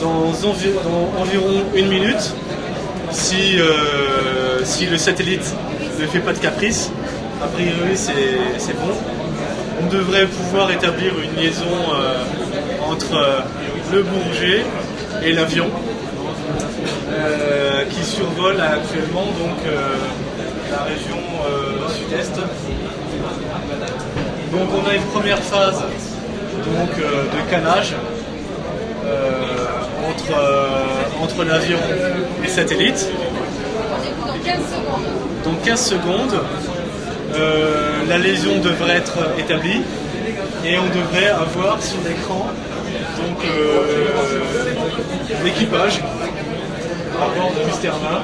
dans environ 1 minute, si le satellite ne fait pas de caprice. A priori c'est bon. On devrait pouvoir établir une liaison entre le Bourget et l'avion qui survole actuellement donc, la région sud-est. Donc on a une première phase donc, de canage entre l'avion et le satellite. Dans 15 secondes. Dans 15 secondes, la lésion devrait être établie et on devrait avoir sur l'écran donc l'équipage à bord de Misterna.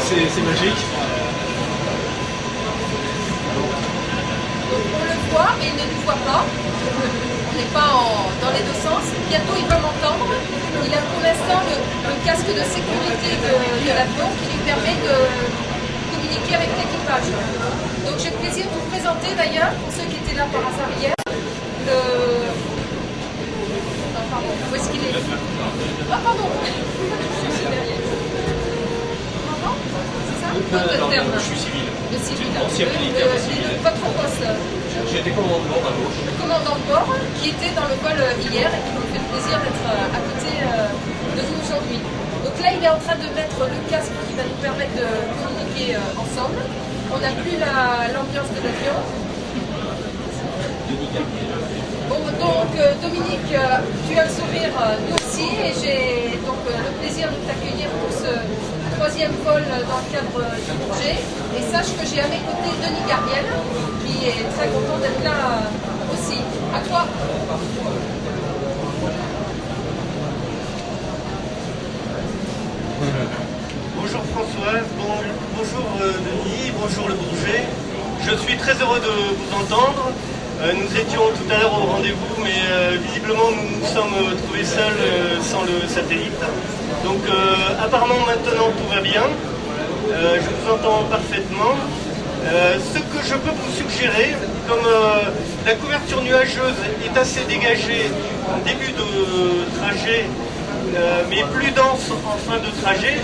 C'est magique. Donc on le voit, mais il ne nous voit pas. On n'est pas dans les deux sens. Bientôt il va m'entendre. Il a pour l'instant le casque de sécurité de l'avion qui lui permet de communiquer avec l'équipage. Donc j'ai le plaisir de vous présenter d'ailleurs, pour ceux qui étaient là par hasard hier, non, pardon, où est-ce qu'il est? Ah pardon. Je suis civil. Le civil. Ancien militaire civil. Votre poste. J'étais commandant de bord à gauche. Le commandant de bord qui était dans le vol hier et qui nous fait le plaisir d'être à côté de nous aujourd'hui. Donc là, il est en train de mettre le casque qui va nous permettre de communiquer ensemble. On n'a plus l'ambiance de l'avion. Bon, donc Dominique, tu as le sourire, nous aussi, et j'ai donc le plaisir de t'accueillir pour ce troisième vol dans le cadre du Bourget. Et sache que j'ai à mes côtés Denis Garniel, qui est très content d'être là aussi. À toi. Bonjour Françoise, bonjour Denis, bonjour le Bourget. Je suis très heureux de vous entendre. Nous étions tout à l'heure au rendez-vous, mais visiblement nous nous sommes trouvés seuls sans le satellite. Donc apparemment maintenant tout va bien. Je vous entends parfaitement. Ce que je peux vous suggérer, comme la couverture nuageuse est assez dégagée en début de trajet, mais plus dense en fin de trajet,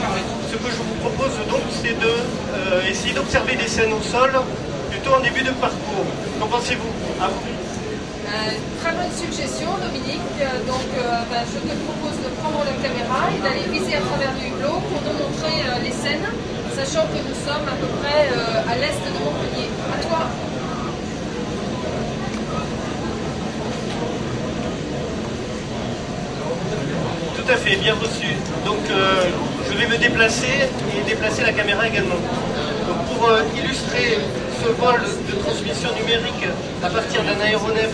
ce que je vous propose donc c'est d'essayer d'observer des scènes au sol plutôt en début de parcours. Qu'en pensez-vous? À vous. Très bonne suggestion Dominique, donc je te propose de prendre la caméra et d'aller viser à travers le hublot pour nous montrer les scènes, sachant que nous sommes à peu près à l'est de Montpellier. À toi. Tout à fait, bien reçu. Donc je vais me déplacer et déplacer la caméra également. Donc, pour illustrer ce vol de transmission numérique à partir d'un aéronef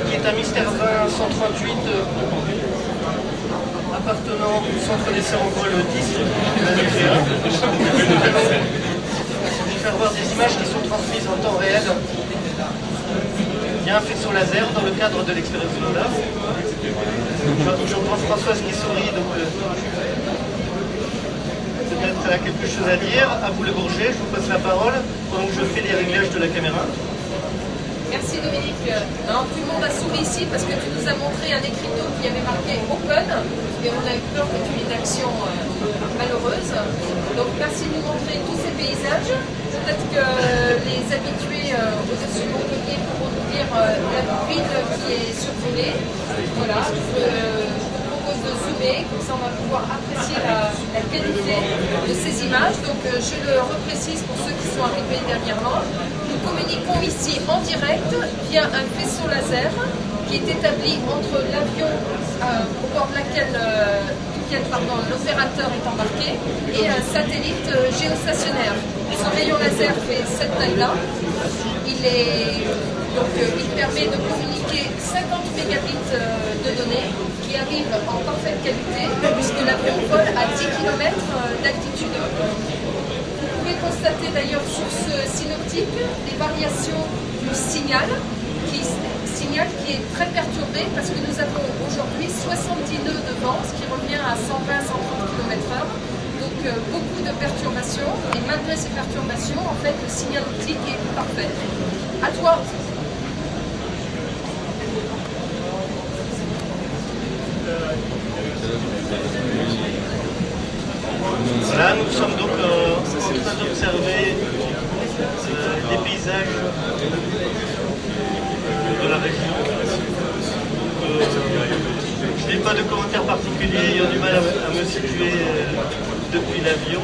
qui est un Mystère 20 138 appartenant au centre d'essai en vol 10 de la DGA. Je vais faire voir des images qui sont transmises en temps réel. Il y a un faisceau laser dans le cadre de l'expérience Lola. J'entends Françoise qui sourit, donc peut-être elle a quelque chose à dire. À vous le Bourget, je vous passe la parole pendant que je fais les réglages de la caméra. Merci Dominique. Non, tout le monde a souri ici parce que tu nous as montré un écriteau qui avait marqué Open et on a eu peur que tu aies une action malheureuse. Donc merci de nous montrer tous ces paysages. Peut-être que les habitués au-dessus de Montpellier pourront nous dire la ville qui est survolée. Voilà, je vous propose de zoomer, comme ça on va pouvoir apprécier la qualité de ces images. Donc je le reprécise pour ceux qui sont arrivés dernièrement. Nous communiquons ici en direct via un faisceau laser qui est établi entre l'avion au bord de laquelle l'opérateur est embarqué et un satellite géostationnaire. Ce rayon laser fait cette taille-là. Il permet de communiquer 50 mégabits de données qui arrivent en parfaite qualité puisque l'avion vole à 10 km d'altitude. Vous pouvez constater d'ailleurs sur ce synoptique des variations du signal qui est très perturbé parce que nous avons aujourd'hui 70 nœuds de vent, ce qui revient à 120-130 km/h. Donc beaucoup de perturbations, et malgré ces perturbations, en fait, le signal optique est parfait. À toi. Voilà, nous sommes donc en train d'observer des paysages de la région. Je n'ai pas de commentaires particuliers, ayant du mal à me situer depuis l'avion.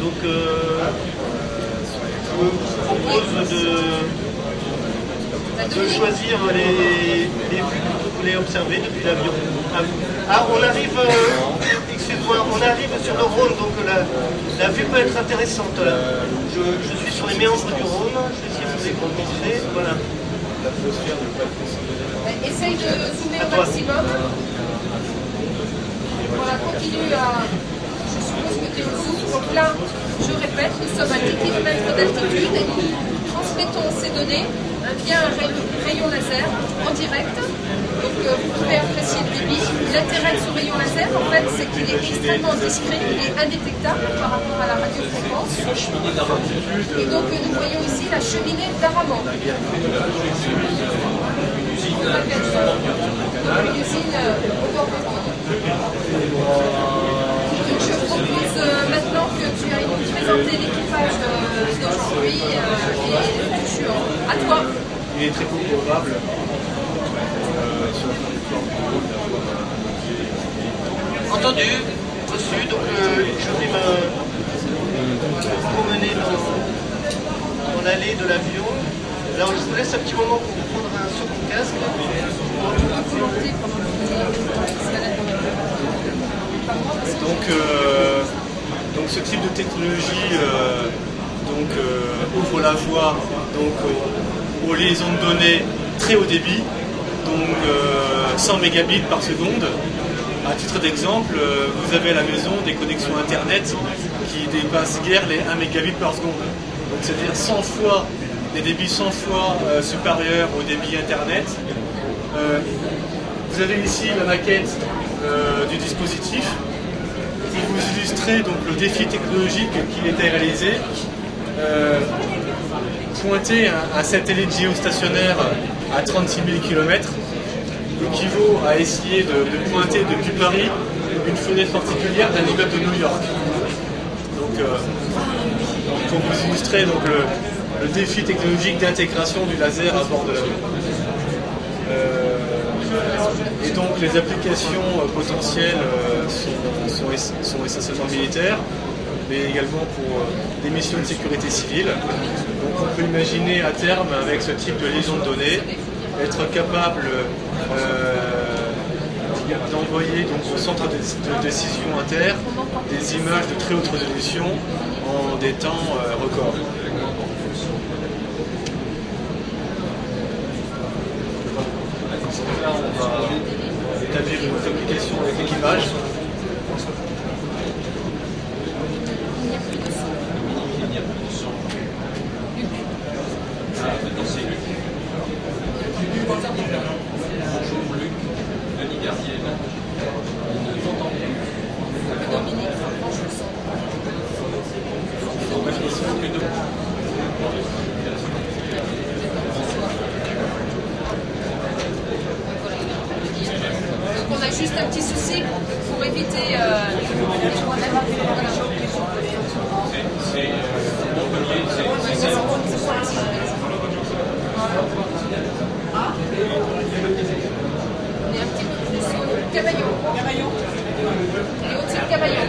Donc je vous propose de choisir les vues que vous voulez observer depuis l'avion. Ah, on arrive, excuse-moi, on arrive sur le Rhône, donc la vue peut être intéressante. Je suis sur les méandres du Rhône, je vais essayer de vous économiser, voilà. Essaye de zoomer au maximum. Voilà, continue à... Je suppose que tu es au zoom. Donc là, je répète, nous sommes à 10 km d'altitude et nous transmettons ces données via un rayon laser en direct. Donc vous pouvez apprécier le débit. L'intérêt de ce rayon laser, en fait, c'est qu'il est extrêmement discret, il est indétectable par rapport à la radiofréquence. Et donc nous voyons ici la cheminée d'Araman. Une usine au bord de l'eau. Je propose maintenant que tu ailles nous présenter l'équipage d'aujourd'hui et du juin. À toi. Il est très peu probable. Entendu, reçu, donc je vais me promener dans l'allée de l'avion. Alors je vous laisse un petit moment pour prendre un second casque. Donc ce type de technologie ouvre la voie aux liaisons de données très haut débit, donc 100 mégabits par seconde. À titre d'exemple, vous avez à la maison des connexions internet qui dépassent guère les 1 mégabit par seconde. Donc c'est-à-dire 100 fois, des débits 100 fois supérieurs au débit internet. Vous avez ici la maquette du dispositif. Pour vous illustrer donc, le défi technologique qui était réalisé, pointer un satellite géostationnaire à 36 000 km équivaut à essayer de pointer depuis Paris une fenêtre particulière d'un immeuble de New York. Donc, pour vous illustrer donc, le défi technologique d'intégration du laser à bord de l'avion. Et donc les applications potentielles sont essentiellement militaires, mais également pour des missions de sécurité civile. Donc on peut imaginer à terme, avec ce type de liaison de données, être capable d'envoyer donc, au centre de décision inter des images de très haute résolution en des temps records. Là, on va établir une communication avec l'équipage. Bonjour Luc, Denis Gardiel. On ne t'entend plus. Dominique, franche le son. Donc on a juste un petit souci pour éviter on est un petit peu plus au Cavaillon. Et au-dessus de Cavaillon.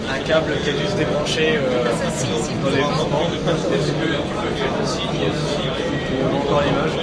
Un câble qui a dû se débrancher dans les mouvements. Est-ce que tu peux faire un signe si on a encore l'image.